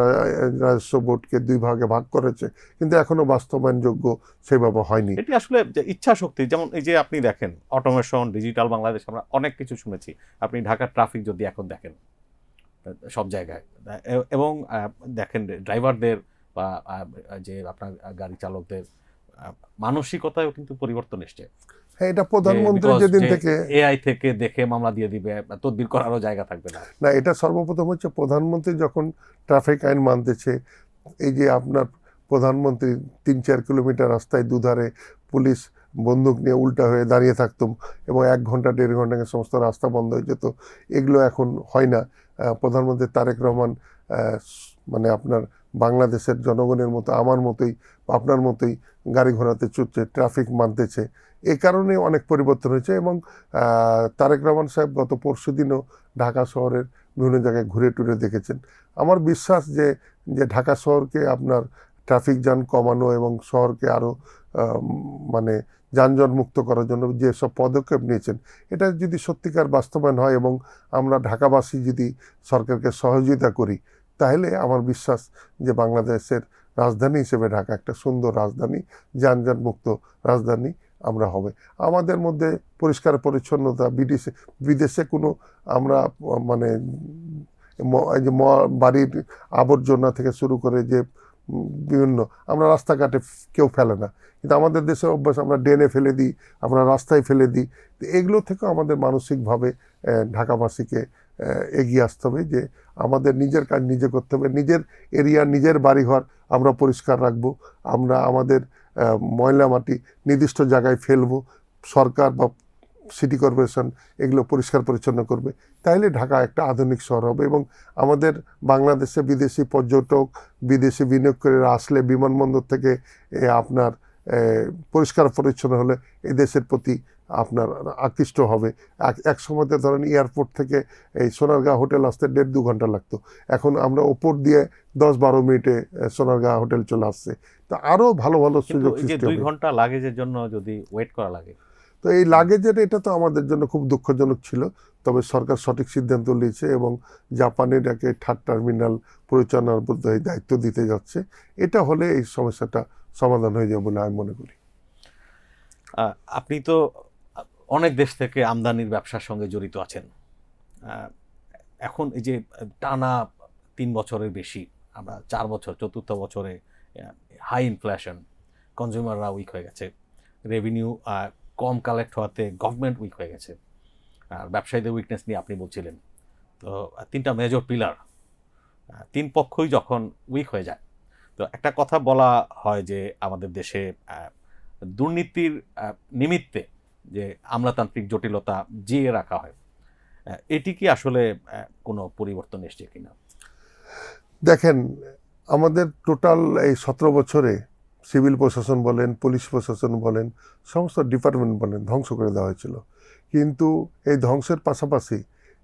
রাজস্ব বোর্ডকে 2 ভাগে ভাগ করেছে, কিন্তু এখনো বাস্তবায়নযোগ্য সেভাবে হয়নি। এটি আসলে ইচ্ছা শক্তি। যেমন এই যে আপনি দেখেন অটোমেশন, ডিজিটাল বাংলাদেশ, আমরা অনেক কিছু শুনেছি। আপনি ঢাকার ট্রাফিক যদি এখন দেখেন সব জায়গায়, এবং দেখেন ড্রাইভারদের বা যে আপনার গাড়ি চালকদের মানসিকতায়ও কিন্তু পরিবর্তন এসছে। হ্যাঁ, এটা প্রধানমন্ত্রী যেদিন থেকে এআই থেকে দেখে মামলা দিয়ে দিবে, তদবির করারও জায়গা থাকবে না। না, এটা সর্বপ্রথম হচ্ছে প্রধানমন্ত্রী যখন ট্রাফিক আইন মানতেছে, এই যে আপনার প্রধানমন্ত্রী 3-4 কিলোমিটার রাস্তায় দুধারে পুলিশ বন্দুক নিয়ে উল্টা হয়ে দাঁড়িয়ে থাকতাম এবং 1 ঘন্টা 1.5 ঘন্টা সমস্ত রাস্তা বন্ধ হয়ে যেত। এগুলো এখন হয় না। প্রধানমন্ত্রী তারেক রহমান মানে আপনার বাংলাদেশের জনগণের মতো, আমার মতোই, আপনার মতোই গাড়ি ঘোড়াতে চড়ছে, ট্রাফিক মানতেছে। এই কারণে অনেক পরিবর্তন হয়েছে। এবং তারেক রহমান সাহেব গত পরশুদিনও ঢাকা শহরের বিভিন্ন জায়গায় ঘুরে টুরে দেখেছেন। আমার বিশ্বাস যে যে ঢাকা শহরকে আপনার ট্রাফিক জ্যাম কমানো এবং শহরকে আরও মানে যানজট মুক্ত করার জন্য যেসব পদক্ষেপ নিয়েছেন, এটা যদি সত্যিকার বাস্তবায়ন হয় এবং আমরা ঢাকাবাসী যদি সরকারকে সহযোগিতা করি, তাহলে আমার বিশ্বাস যে বাংলাদেশের রাজধানী হিসেবে ঢাকা একটা সুন্দর রাজধানী, যানজট মুক্ত রাজধানী আমরা হবে। আমাদের মধ্যে পরিষ্কার পরিচ্ছন্নতা, বিদেশে কোনো আমরা মানে এই যে বাড়ির আবর্জনা থেকে শুরু করে যে বিভিন্ন আমরা রাস্তাঘাটে কেউ ফেলে না, কিন্তু আমাদের দেশের অভ্যাস আমরা ড্রেনে ফেলে দিই, আমরা রাস্তায় ফেলে দিই। তো এগুলো থেকে আমাদের মানসিকভাবে ঢাকাবাসীকে এগিয়ে আসতে হবে যে আমাদের নিজের কাজ নিজে করতে হবে, নিজের এরিয়া নিজের বাড়িঘর আমরা পরিষ্কার রাখবো, আমরা আমাদের ময়লা মাটি নির্দিষ্ট জায়গায় ফেলবো, সরকার বা সিটি কর্পোরেশন এগুলো পরিষ্কার পরিচ্ছন্ন করবে, তাহলে ঢাকা একটা আধুনিক শহর হবে। এবং আমাদের বাংলাদেশে বিদেশি পর্যটক, বিদেশি বিনিয়োগকারীরা আসলে বিমানবন্দর থেকে আপনার পরিষ্কার পরিচ্ছন্ন হলে এই দেশের প্রতি আপনার আকৃষ্ট হবে। এক সময়তে ধরেন এয়ারপোর্ট থেকে এই সোনারগাঁ হোটেল আসতে 1.5-2 ঘন্টা লাগতো, এখন আমরা ওপর দিয়ে 10-12 মিনিটে সোনারগাঁ হোটেল চলে আসছে। তো আরও ভালো ভালো সুযোগ সৃষ্টি হবে। 2 ঘন্টা লাগেজের জন্য যদি ওয়েট করা লাগে, তো এই লাগেজের এটা তো আমাদের জন্য খুব দুঃখজনক ছিল, তবে সরকার সঠিক সিদ্ধান্ত নিয়েছে এবং জাপানের এটাকে 3rd টার্মিনাল পরিচালনার প্রতি দায়িত্ব দিতে যাচ্ছে। এটা হলে এই সমস্যাটা সমাধান হয়ে যাবে বলে আমি মনে করি। আপনি তো অনেক দেশ থেকে আমদানির ব্যবসার সঙ্গে জড়িত আছেন। এখন এই যে টানা 3 বছরের বেশি, আমরা 4 বছর, 4র্থ বছরে হাই ইনফ্লেশন, কনজিউমাররা উইক হয়ে গেছে, রেভিনিউ কম কালেক্ট হওয়াতে গভর্নমেন্ট উইক হয়ে গেছে, আর ব্যবসায়ীদের উইকনেস নিয়ে আপনি বলছিলেন। তো 3টা মেজর পিলার, 3 পক্ষই যখন উইক হয়ে যায়, তো একটা কথা বলা হয় যে আমাদের দেশে দুর্নীতির নিমিত্তে যে আমলাতান্ত্রিক জটিলতা জিয়ে রাখা হয়, এটি কি আসলে কোনো পরিবর্তন এসছে কিনা? দেখেন, আমাদের টোটাল এই 17 বছরে সিভিল প্রশাসন বলেন, পুলিশ প্রশাসন বলেন, সমস্ত ডিপার্টমেন্ট বলেন ধ্বংস করে দেওয়া হয়েছিল। কিন্তু এই ধ্বংসের পাশাপাশি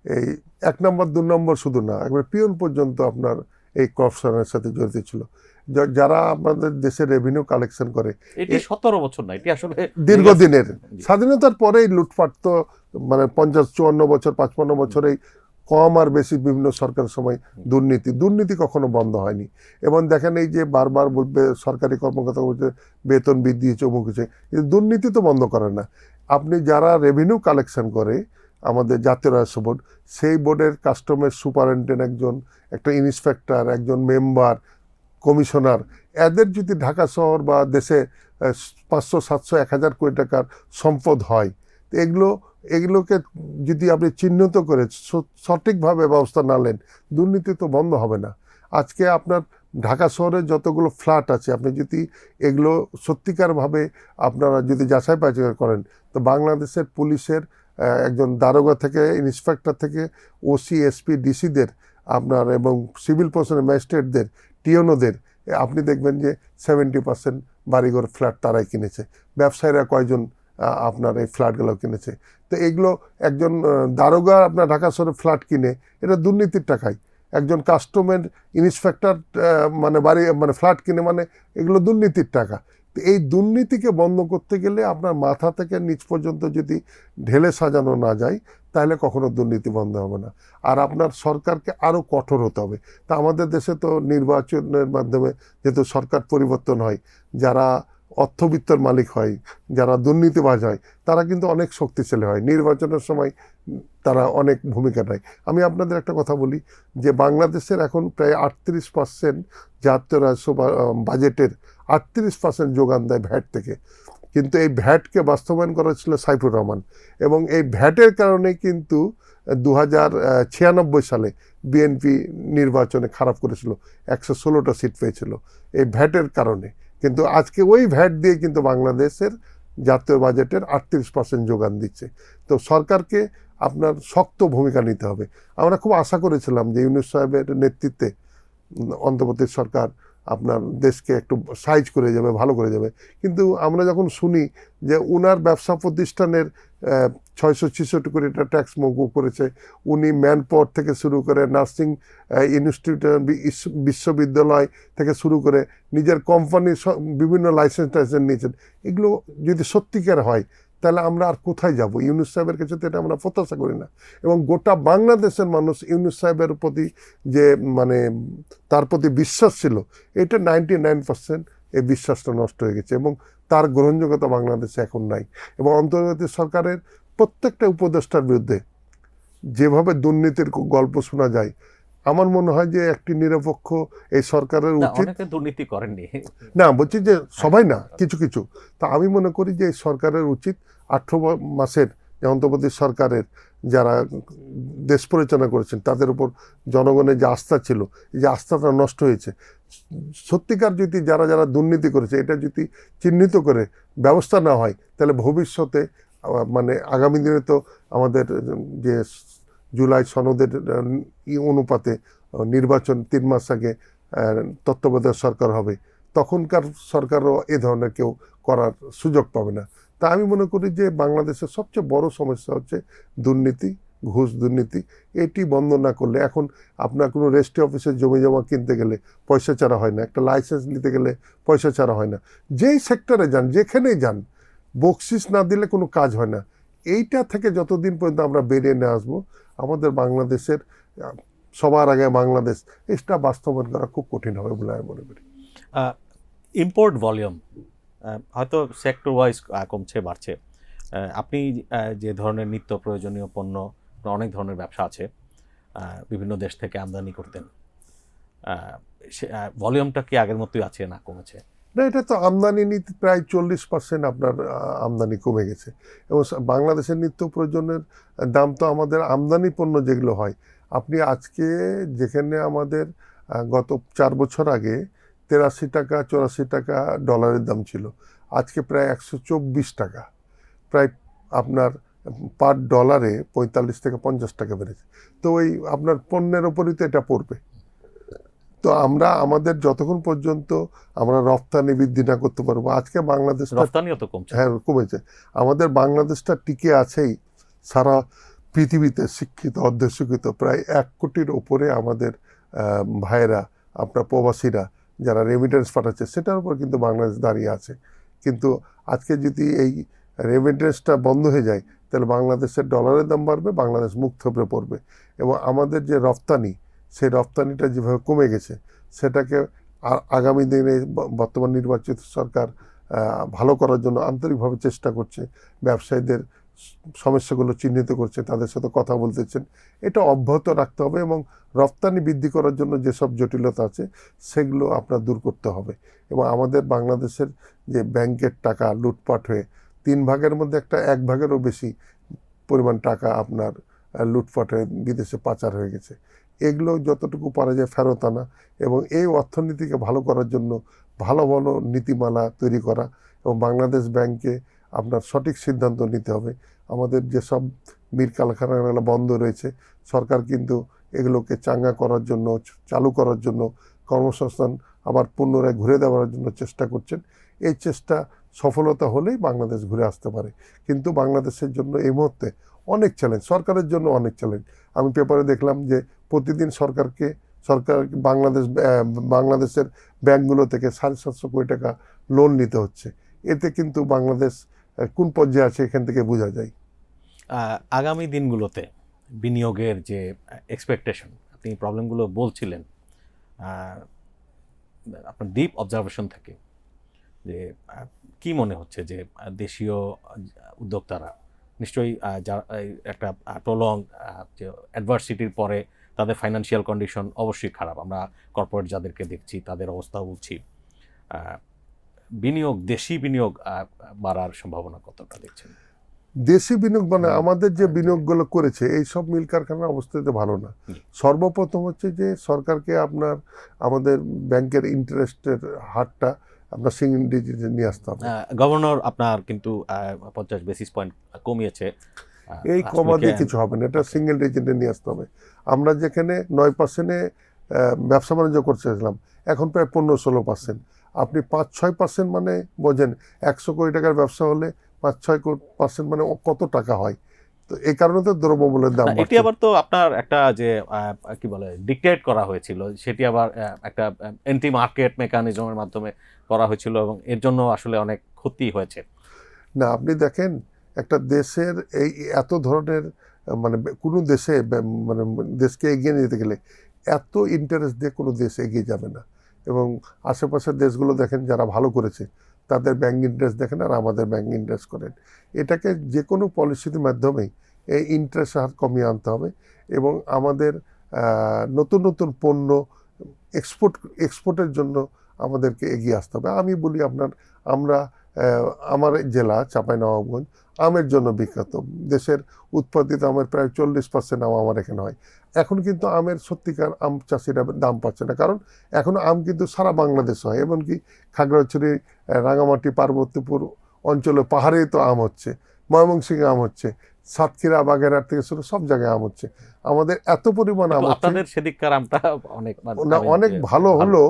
এই 1 নম্বর 2 নম্বর শুধু না, একবার পিয়ন পর্যন্ত আপনার এই করাপশনের সাথে জড়িত ছিল। যারা আমাদের দেশের রেভিনিউ কালেকশন করে, এটি 17 বছর না, এটি আসলে দীর্ঘদিনের স্বাধীনতার পরেই লুটপাট তো মানে 50-54 বছর 55 বছরেই কম আর বেশি বিভিন্ন সরকারের সময় দুর্নীতি কখনো বন্ধ হয়নি। এবং দেখেন এই যে বারবার বলবে সরকারি কর্মকর্তা বলছে বেতন বৃদ্ধি হচ্ছে, অমুক হচ্ছে, কিন্তু দুর্নীতি তো বন্ধ করে না। আপনি যারা রেভিনিউ কালেকশন করে আমাদের জাতীয় রাজস্ব বোর্ড, সেই বোর্ডের কাস্টমের সুপারিনটেন্ডেন্ট একজন, একটা ইন্সপেক্টর, একজন মেম্বার, কমিশনার, এদের যদি ঢাকা শহর বা দেশে 500, 700, 1000 কোটি টাকার সম্পদ হয়, তো এগুলোকে যদি আপনি চিহ্নিত করে সঠিকভাবে ব্যবস্থা না নেন, দুর্নীতি তো বন্ধ হবে না। আজকে আপনার ঢাকা শহরে যতগুলো ফ্ল্যাট আছে, আপনি যদি এগুলো সত্যিকারভাবে আপনারা যদি যাচাই বাছাই করেন, তো বাংলাদেশের পুলিশের একজন দারোগা থেকে ইন্সপেক্টর থেকে ওসি, এসপি, ডিসিদের আপনার এবং সিভিল প্রশাসনের ম্যাজিস্ট্রেটদের, টিওনোদের, আপনি দেখবেন যে 70% বাড়িঘর ফ্ল্যাট তারাই কিনেছে। ব্যবসায়ীরা কয়জন আপনার এই ফ্ল্যাটগুলো কিনেছে? তো এগুলো একজন দারোগা আপনার ঢাকা শহরে ফ্ল্যাট কিনে, এটা দুর্নীতির টাকায়। একজন কাস্টমের ইন্সপেক্টর মানে বাড়ি মানে ফ্ল্যাট কিনে, মানে এগুলো দুর্নীতির টাকা। তো এই দুর্নীতিকে বন্ধ করতে গেলে আপনার মাথা থেকে নিচ পর্যন্ত যদি ঢেলে সাজানো না যায়, তাহলে কখনো দুর্নীতি বন্ধ হবে না। আর আপনার সরকারকে আরও কঠোর হতে হবে। তা আমাদের দেশে তো নির্বাচনের মাধ্যমে যেহেতু সরকার পরিবর্তন হয়, যারা অর্থবিত্তর মালিক হয়, যারা দুর্নীতিবাজ হয়, তারা কিন্তু অনেক শক্তিশালী হয়, নির্বাচনের সময় তারা অনেক ভূমিকা নেয়। আমি আপনাদের একটা কথা বলি যে বাংলাদেশের এখন প্রায় 38% জাতীয় রাজস্ব বাজেটের 38% যোগান দেয় ভ্যাট থেকে। কিন্তু এই ভ্যাটকে বাস্তবায়ন করা ছিল সাইফুর রহমান, এবং এই ভ্যাটের কারণে কিন্তু 2096 সালে বিএনপি নির্বাচনে খারাপ করেছিল, 116টা সিট পেয়েছিল এই ভ্যাটের কারণে। কিন্তু আজকে ওই ভ্যাট দিয়ে কিন্তু বাংলাদেশের জাতীয় বাজেটের 38% যোগান দিচ্ছে। তো সরকারকে আপনার শক্ত ভূমিকা নিতে হবে। আমরা খুব আশা করেছিলাম যে ইউনূস সাহেবের নেতৃত্বে অন্তর্বর্তী সরকার আপনার দেশকে একটু সাইজ করে যাবে, ভালো করে যাবে। কিন্তু আমরা যখন শুনি যে উনার ব্যবসা প্রতিষ্ঠানের 666 কোটি টাকা ট্যাক্স মওকুফ করেছে, উনি ম্যান পাওয়ার থেকে শুরু করে নার্সিং ইনস্টিটিউট, বিশ্ববিদ্যালয় থেকে শুরু করে নিজের কোম্পানির বিভিন্ন লাইসেন্স টাইসেন্স নিয়েছেন, এগুলো যদি সত্যিকার হয় তাহলে আমরা আর কোথায় যাব? ইউনূস সাহেবের কাছে তো এটা আমরা প্রত্যাশা করি না। এবং গোটা বাংলাদেশের মানুষ ইউনূস সাহেবের প্রতি যে মানে তার প্রতি বিশ্বাস ছিল, এটা 99% এই বিশ্বাসটা নষ্ট হয়ে গেছে এবং তার গ্রহণযোগ্যতা বাংলাদেশে এখন নাই। এবং অন্তর্বর্তী সরকারের প্রত্যেকটা উপদেষ্টার বিরুদ্ধে যেভাবে দুর্নীতির গল্প শোনা যায়, আমার মনে হয় যে একটি নিরপেক্ষ এই সরকারের উচিত, অনেকে দুর্নীতি করেননি, না বলছি যে সবাই না, কিছু কিছু, তা আমি মনে করি যে এই সরকারের উচিত 18 মাসের যে অন্তর্বর্তী সরকারের যারা দেশ পরিচালনা করেছেন তাদের উপর জনগণের যে আস্থা ছিল, এই যে আস্থাটা নষ্ট হয়েছে, সত্যিকার যদি যারা যারা দুর্নীতি করেছে এটা যদি চিহ্নিত করে ব্যবস্থা না হয়, তাহলে ভবিষ্যতে মানে আগামী দিনে তো আমাদের যে জুলাই সনদের অনুপাতে নির্বাচন 3 মাস আগে তত্ত্বাবধায়ক সরকার হবে, তখনকার সরকারও এ ধরনের কেউ করার সুযোগ পাবে না। তা আমি মনে করি যে বাংলাদেশের সবচেয়ে বড় সমস্যা হচ্ছে দুর্নীতি, ঘুষ দুর্নীতি। এটি বন্ধ না করলে, এখন আপনার কোনো রেজিস্ট্রি অফিসে জমি জমা কিনতে গেলে পয়সা ছাড়া হয় না, একটা লাইসেন্স নিতে গেলে পয়সা ছাড়া হয় না, যেই সেক্টরে যান যেখানেই যান বকশিস না দিলে কোনো কাজ হয় না। এইটা থেকে যতদিন পর্যন্ত আমরা বেরিয়ে নিয়ে আসবো, আমাদের বাংলাদেশের সবার আগে বাংলাদেশ, এটা বাস্তবায়ন করা খুব কঠিন হবে বলে আমি মনে করি। ইম্পোর্ট ভলিউম হয়তো সেক্টর ওয়াইজ কমছে বাড়ছে। আপনি যে ধরনের নিত্য প্রয়োজনীয় পণ্য, অনেক ধরনের ব্যবসা আছে, বিভিন্ন দেশ থেকে আমদানি করতেন, ভলিউমটা কি আগের মতোই আছে না কমেছে? না, এটা তো আমদানি নীতি প্রায় 40% আপনার আমদানি কমে গেছে। এবং বাংলাদেশের নিত্য প্রয়োজনের দাম তো আমাদের আমদানি পণ্য যেগুলো হয়, আপনি আজকে যেখানে আমাদের গত 4 বছর আগে 83 টাকা 84 টাকা ডলারের দাম ছিল, আজকে প্রায় 124 টাকা, প্রায় আপনার পার ডলারে 45 থেকে 50 টাকা বেড়েছে। তো ওই আপনার পণ্যের ওপরই তো এটা পড়বে। তো আমরা আমাদের যতক্ষণ পর্যন্ত আমরা রপ্তানি বৃদ্ধি না করতে পারবো, আজকে বাংলাদেশ রপ্তানিও তো কমছে। হ্যাঁ কমেছে, আমাদের বাংলাদেশটা টিকে আছেই সারা পৃথিবীতে শিক্ষিত অর্ধশিক্ষিত প্রায় 1 কোটির ওপরে আমাদের ভাইয়েরা, আপনার প্রবাসীরা যারা রেমিটেন্স পাঠাচ্ছে, সেটার উপর কিন্তু বাংলাদেশ দাঁড়িয়ে আছে। কিন্তু আজকে যদি এই রেমিটেন্সটা বন্ধ হয়ে যায়, তাহলে বাংলাদেশের ডলারের দাম বাড়বে, বাংলাদেশ মুখ থুবড়ে পড়বে। এবং আমাদের যে রপ্তানি, সেই রপ্তানিটা যেভাবে কমে গেছে, সেটাকে আগামী দিনে বর্তমান নির্বাচিত সরকার ভালো করার জন্য আন্তরিকভাবে চেষ্টা করছে, ব্যবসায়ীদের সমস্যাগুলো চিহ্নিত করছে, তাদের সাথে কথা বলতেছেন। এটা অব্যাহত রাখতে হবে এবং রপ্তানি বৃদ্ধি করার জন্য যেসব জটিলতা আছে সেগুলো আপনার দূর করতে হবে। এবং আমাদের বাংলাদেশের যে ব্যাংকের টাকা লুটপাট হয়ে 3 ভাগের মধ্যে 1 ভাগেরও বেশি পরিমাণ টাকা আপনার লুটপাট হয়ে বিদেশে পাচার হয়ে গেছে, এগুলো যতটুকু পারা যায় ফেরত আনা এবং এই অর্থনীতিকে ভালো করার জন্য ভালো ভালো নীতিমালা তৈরি করা এবং বাংলাদেশ ব্যাংকে আপনার সঠিক সিদ্ধান্ত নিতে হবে। আমাদের যেসব মিল কারখানাগুলো বন্ধ রয়েছে, সরকার কিন্তু এগুলোকে চাঙ্গা করার জন্য, চালু করার জন্য, কর্মসংস্থান আবার পুনরায় ঘুরে দেওয়ার জন্য চেষ্টা করছেন। এই চেষ্টা সফলতা হলেই বাংলাদেশ ঘুরে আসতে পারে। কিন্তু বাংলাদেশের জন্য এই মুহূর্তে অনেক চ্যালেঞ্জ, সরকারের জন্য অনেক চ্যালেঞ্জ। আমি পেপারে দেখলাম যে প্রতিদিন সরকার বাংলাদেশের ব্যাংকগুলো থেকে 750 কোটি টাকা লোন নিতে হচ্ছে। এতে কিন্তু বাংলাদেশ কোন পর্যায়ে আছে এখান থেকে বোঝা যায়। আগামী দিনগুলোতে বিনিয়োগের যে এক্সপেকটেশন, আপনি প্রবলেমগুলো বলছিলেন, আপনার ডিপ অবজারভেশন থেকে যে কি মনে হচ্ছে যে দেশীয় উদ্যোক্তারা নিশ্চয়ই একটা প্রলং যে অ্যাডভার্সিটির পরে তাদের ফাইন্যান্সিয়াল কন্ডিশন অবশ্যই খারাপ, আমরা কর্পোরেট যাদেরকে দেখছি তাদের অবস্থা বলছি, বিনিয়োগ, দেশি বিনিয়োগ বাড়ার সম্ভাবনা কতটা দেখছেন? দেশি বিনিয়োগ মানে আমাদের যে বিনিয়োগগুলো করেছে এই সব মিল কারখানার অবস্থাতে ভালো না। সর্বপ্রথম হচ্ছে যে সরকারকে আমাদের ব্যাংকের ইন্টারেস্টের হারটা আপনার সিঙ্গেল ডিজিটে নিয়ে আসতে হবে। গভর্নর আপনার কিন্তু 50 বেসিস পয়েন্ট কমিয়েছে। এই last কমা দিয়ে week-এ। কিছু হবে না, এটা Okay. সিঙ্গেল ডিজিটে নিয়ে আসতে হবে। আমরা যেখানে 9%-এ ব্যবসা বাণিজ্য করতেছিলাম, এখন প্রায় 15-16%। আপনি 5-6% মানে বোঝেন, 100 কোটি টাকার ব্যবসা হলে 5-6% মানে কত টাকা হয়। তো এই কারণে তো দ্রব্যমূল্যের দাম না, এটি বাড়ছে। আবার তো আপনার একটা যে কি বলে ডিক্টেট করা হয়েছিল, সেটি আবার একটা এন্টি মার্কেট মেকানিজমের মাধ্যমে করা হয়েছিল এবং এর জন্য আসলে অনেক ক্ষতি হয়েছে। না, আপনি দেখেন একটা দেশের এই এত ধরনের মানে কোনো দেশে মানে দেশকে এগিয়ে নিয়ে যেতে গেলে এত ইন্টারেস্ট দিয়ে কোনো দেশ এগিয়ে যাবে না। এবং আশেপাশের দেশগুলো দেখেন যারা ভালো করেছে, তাদের ব্যাংক ইন্টারেস্ট দেখেন আর আমাদের ব্যাংক ইন্টারেস্ট করেন। এটাকে যে কোনো পলিসির মাধ্যমেই এই ইন্টারেস্ট হার কমিয়ে আনতে হবে এবং আমাদের নতুন নতুন পণ্য এক্সপোর্টের জন্য আমাদেরকে এগিয়ে আসতে হবে। আমি বলি আমরা আমার জেলা চাঁপাইনবাবগঞ্জ আমের জন্য বিখ্যাত। দেশের উৎপাদিত আমের প্রায় 40% আম আমার এখানে হয়। এখন কিন্তু আমের সত্যিকার আম চাষিরা দাম পাচ্ছে না, কারণ এখন আম কিন্তু সারা বাংলাদেশে হয়, এমনকি খাগড়াছড়ি, রাঙামাটি, পার্বতীপুর অঞ্চলে পাহাড়ে তো আম হচ্ছে, ময়মনসিংহে আম হচ্ছে, সাতক্ষীরা, বাগেরহাট থেকে শুরু সব জায়গায় আম হচ্ছে। আমাদের এত পরিমাণ আম কিন্তু হচ্ছে, আপনাদের সেদিককার আমটা অনেক না অনেক ভালো হলো।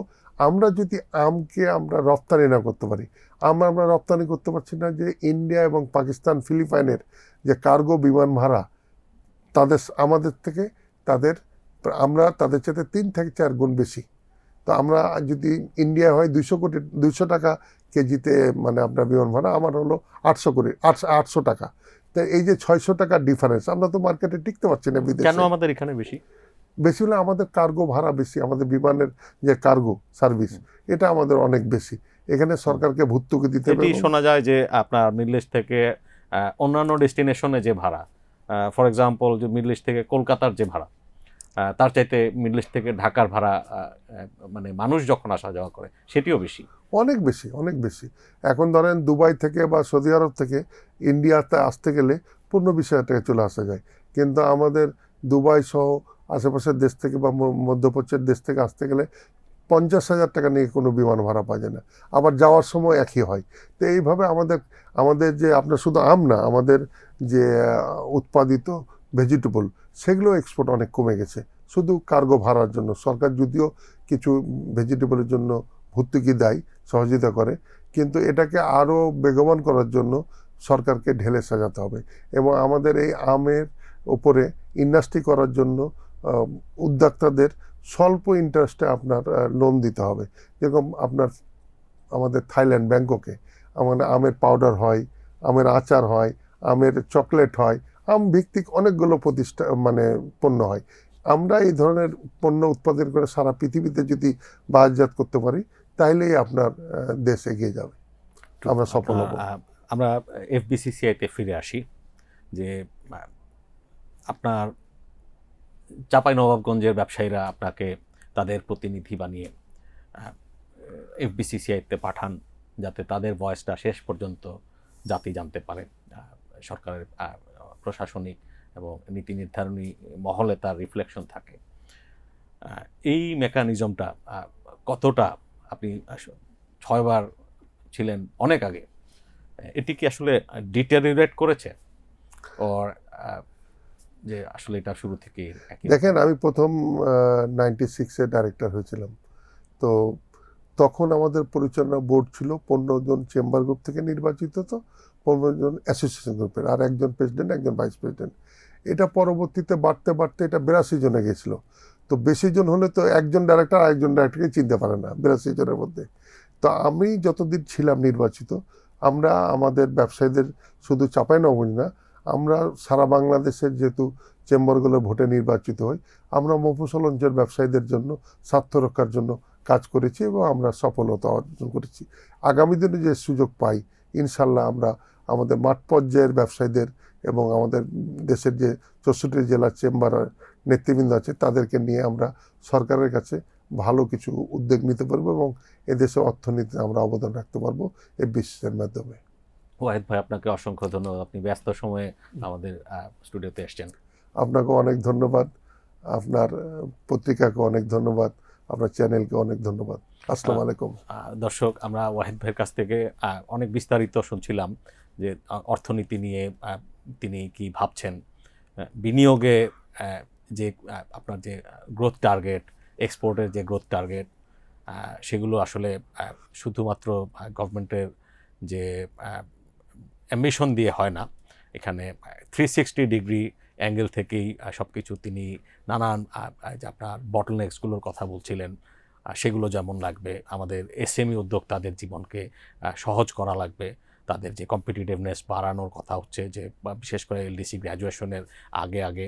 আমরা যদি আমকে আমরা রপ্তানি না করতে পারি, আমরা রপ্তানি করতে পারছি না যে ইন্ডিয়া এবং পাকিস্তান, ফিলিপাইনের যে কার্গো বিমান ভাড়া, আমাদের থেকে তাদের আমরা তাদের চাইতে 3 থেকে 4 গুণ বেশি। তো আমরা যদি ইন্ডিয়া হয় 200 টাকা কেজিতে, মানে আপনার বিমান ভাড়া, আমার হলো 800 টাকা। তো এই যে 600 টাকার ডিফারেন্স, আমরা তো মার্কেটে টিকতে পারছি না কেন বিদেশে। আমাদের এখানে বেশি? বেশি হলে আমাদের কার্গো ভাড়া বেশি, আমাদের বিমানের যে কার্গো সার্ভিস এটা আমাদের অনেক বেশি। এখানে সরকারকে ভর্তুকি দিতে হবে। এটি শোনা যায় যে আপনার মিডল ইস্ট থেকে অন্যান্য ডেস্টিনেশনে যে ভাড়া, ফর এক্সাম্পল যে মিডল ইস্ট থেকে কলকাতার যে ভাড়া, তার চাইতে মিডল ইস্ট থেকে ঢাকার ভাড়া, মানে মানুষ যখন আসা যাওয়া করে সেটিও বেশি। অনেক বেশি, অনেক বেশি। এখন ধরেন দুবাই থেকে বা সৌদি আরব থেকে ইন্ডিয়াতে আসতে গেলে 15-20 হাজার টাকা চলে আসা যায়, কিন্তু আমাদের দুবাই সহ আশেপাশের দেশ থেকে বা মধ্যপ্রাচ্যের দেশ থেকে আসতে গেলে 50,000 টাকা নিয়ে কোনো বিমান ভাড়া পাওয়া যায় না। আবার যাওয়ার সময় একই হয়। তো এইভাবে আমাদের যে আপনার শুধু আম না, আমাদের যে উৎপাদিত ভেজিটেবল, সেগুলো এক্সপোর্ট অনেক কমে গেছে শুধু কার্গো ভাড়ার জন্য। সরকার যদিও কিছু ভেজিটেবলের জন্য ভর্তুকি দেয়, সহযোগিতা করে, কিন্তু এটাকে আরও বেগবান করার জন্য সরকারকে ঢেলে সাজাতে হবে এবং আমাদের এই আমের উপরে ইন্ডাস্ট্রি করার জন্য উদ্যোক্তাদের স্বল্প ইন্টারেস্টে আপনার লোন দিতে হবে। যেরকম আমাদের থাইল্যান্ড, ব্যাংককে আমাদের আমের পাউডার হয়, আমের আচার হয়, আমের চকলেট হয়, আম ভিত্তিক অনেকগুলো মানে পণ্য হয়। আমরা এই ধরনের পণ্য উৎপাদন করে সারা পৃথিবীতে যদি বাজারজাত করতে পারি, তাহলেই আপনার দেশ এগিয়ে যাবে, আমরা সফল হব। আমরা এফবিসিসিআইতে ফিরে আসি যে আপনার চাঁপাইনবাবগঞ্জের ব্যবসায়ীরা আপনাকে তাদের প্রতিনিধি বানিয়ে এফবিসিসিআইতে পাঠান, যাতে তাদের ভয়েসটা শেষ পর্যন্ত জাতি জানতে পারে। সরকারের প্রশাসনিক এবং নীতি নির্ধারণী মহলে তার রিফ্লেকশন থাকে। এই মেকানিজমটা কতটা, আপনি 6 বার ছিলেন অনেক আগে, এটি কি আসলে ডিটেরিওরেট করেছে ওর যে আসলে এটা শুরু থেকে? দেখেন, আমি প্রথম 96-এ ডাইরেক্টর হয়েছিলাম। তো তখন আমাদের পরিচালনা বোর্ড ছিল 15 জন চেম্বার গ্রুপ থেকে নির্বাচিত, তো 15 জন অ্যাসোসিয়েশন গ্রুপের, আর একজন প্রেসিডেন্ট, একজন ভাইস প্রেসিডেন্ট। এটা পরবর্তীতে বাড়তে বাড়তে এটা 82 জনে গেছিল। তো বেশি জন হলে তো একজন ডাইরেক্টর আরেকজন ডাইরেক্টরকে চিনতে পারে না 82 জনের মধ্যে। তো আমি যতদিন ছিলাম নির্বাচিত, আমরা আমাদের ব্যবসায়ীদের শুধু চাঁপাইনবাবগঞ্জ না, আমরা সারা বাংলাদেশের যেহেতু চেম্বারগুলো ভোটে নির্বাচিত হই, আমরা মফস্বল অঞ্চলের ব্যবসায়ীদের জন্য স্বার্থ রক্ষার জন্য কাজ করেছি এবং আমরা সফলতা অর্জন করেছি। আগামী দিনে যে সুযোগ পাই, ইনশাল্লাহ আমরা আমাদের মাঠ পর্যায়ের ব্যবসায়ীদের এবং আমাদের দেশের যে 64 জেলার চেম্বারের নেতৃবৃন্দ আছে, তাদেরকে নিয়ে আমরা সরকারের কাছে ভালো কিছু উদ্যোগ নিতে পারবো এবং এদেশে অর্থনীতিতে আমরা অবদান রাখতে পারবো এই বিশেষের মাধ্যমে। ওয়াহিদ ভাই, আপনাকে অসংখ্য ধন্যবাদ, আপনি ব্যস্ত সময়ে আমাদের স্টুডিওতে এসেছেন। আপনাকে অনেক ধন্যবাদ, আপনার পত্রিকাকে অনেক ধন্যবাদ, আপনার চ্যানেলকে অনেক ধন্যবাদ। আসসালামু আলাইকুম। দর্শক, আমরা ওয়াহিদ ভাইয়ের কাছ থেকে অনেক বিস্তারিত শুনছিলাম যে অর্থনীতি নিয়ে তিনি কি ভাবছেন, বিনিয়োগে যে আপনার যে গ্রোথ টার্গেট, এক্সপোর্টের যে গ্রোথ টার্গেট, সেগুলো আসলে শুধুমাত্র গভর্নমেন্টের যে অ্যাম্বিশন দিয়ে হয় না। এখানে 360 ডিগ্রি অ্যাঙ্গেল থেকেই সব কিছু তিনি নানান যে আপনার বটলনেক্সগুলোর কথা বলছিলেন, সেগুলো যেমন লাগবে, আমাদের এসএমই উদ্যোক্তাদের জীবনকে সহজ করা লাগবে, তাদের যে কম্পিটিটিভনেস বাড়ানোর কথা হচ্ছে, যে বিশেষ করে এলডিসি গ্র্যাজুয়েশনের আগে আগে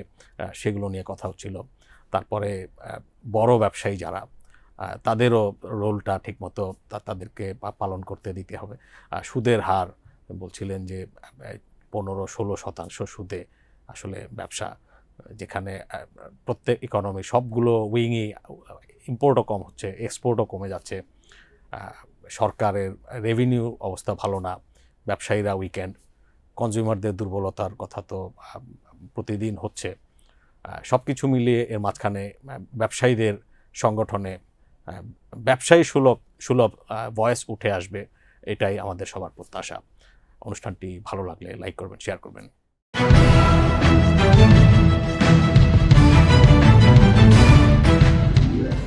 সেগুলো নিয়ে কথা হচ্ছিল। তারপরে বড় ব্যবসায়ী যারা, তাদেরও রোলটা ঠিকমতো তাদেরকে পালন করতে দিতে হবে। সুদের হার বলছিলেন যে 15-16% সুদে আসলে ব্যবসা, যেখানে প্রত্যেক ইকোনমি সবগুলো উইংই, ইম্পোর্টও কম হচ্ছে, এক্সপোর্টও কমে যাচ্ছে, সরকারের রেভিনিউ অবস্থা ভালো না, ব্যবসায়ীরা উইকেন্ড, কনজিউমারদের দুর্বলতার কথা তো প্রতিদিন হচ্ছে। সব কিছু মিলিয়ে এর মাঝখানে ব্যবসায়ীদের সংগঠনে ব্যবসায়ী সুলভ সুলভ ভয়েস উঠে আসবে, এটাই আমাদের সবার প্রত্যাশা। অনুষ্ঠানটি ভালো লাগলে লাইক করবেন, শেয়ার করবেন।